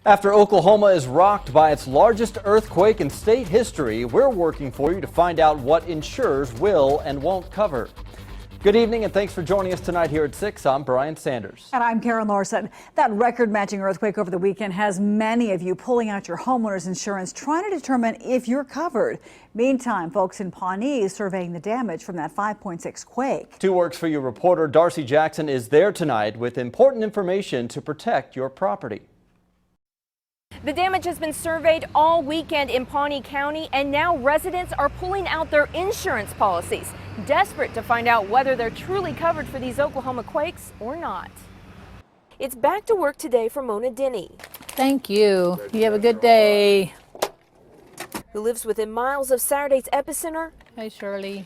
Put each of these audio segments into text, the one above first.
After Oklahoma is rocked by its largest earthquake in state history, we're working for you to find out what insurers will and won't cover. Good evening and thanks for joining us tonight here at 6. I'm Brian Sanders. And I'm Karen Larson. That record-matching earthquake over the weekend has many of you pulling out your homeowner's insurance, trying to determine if you're covered. Meantime, folks in Pawnee is surveying the damage from that 5.6 quake. 2 Works for You reporter Darcy Jackson is there tonight with important information to protect your property. The damage has been surveyed all weekend in Pawnee County, and now residents are pulling out their insurance policies, desperate to find out whether they're truly covered for these Oklahoma quakes or not. It's back to work today for Mona Denny. Thank you. You have a good day. Who lives within miles of Saturday's epicenter. Hey, Shirley.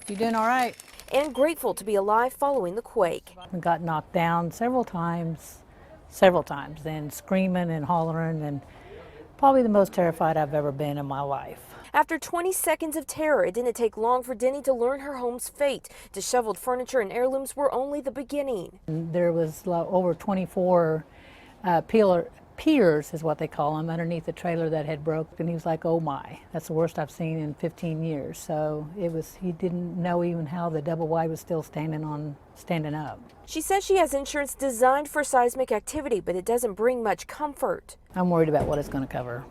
You doing all right? And grateful to be alive following the quake. We got knocked down several times, and screaming and hollering, and probably the most terrified I've ever been in my life. After 20 seconds of terror, it didn't take long for Denny to learn her home's fate. Disheveled furniture and heirlooms were only the beginning. There was over 24 piers, is what they call them, underneath the trailer that had broke, and he was like, oh my, that's the worst I've seen in 15 years. So he didn't know even how the double wide was still standing up. She says she has insurance designed for seismic activity, but it doesn't bring much comfort. I'm worried about what it's going to cover,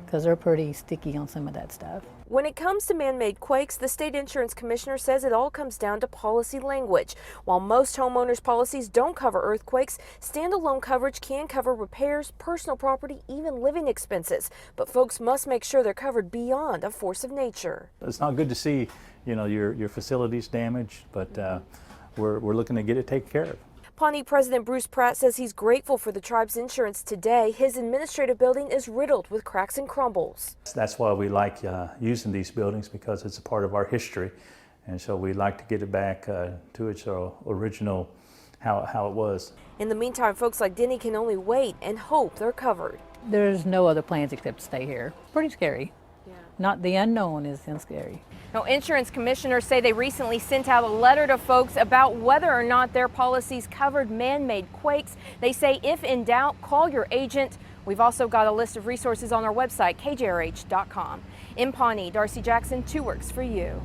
because they're pretty sticky on some of that stuff. When it comes to man-made quakes, the state insurance commissioner says it all comes down to policy language. While most homeowners' policies don't cover earthquakes, standalone coverage can cover repairs, personal property, even living expenses. But folks must make sure they're covered beyond a force of nature. It's not good to see, your facilities damaged, but we're looking to get it taken care of. Pawnee President Bruce Pratt says he's grateful for the tribe's insurance today. His administrative building is riddled with cracks and crumbles. That's why we like using these buildings, because it's a part of our history. And so we like to get it back to its original, how it was. In the meantime, folks like Denny can only wait and hope they're covered. There's no other plans except to stay here. Pretty scary. Yeah. Not the unknown is scary. Now, insurance commissioners say they recently sent out a letter to folks about whether or not their policies covered man-made quakes. They say if in doubt, call your agent. We've also got a list of resources on our website, KJRH.com. In Pawnee, Darcy Jackson, 2 Works for You.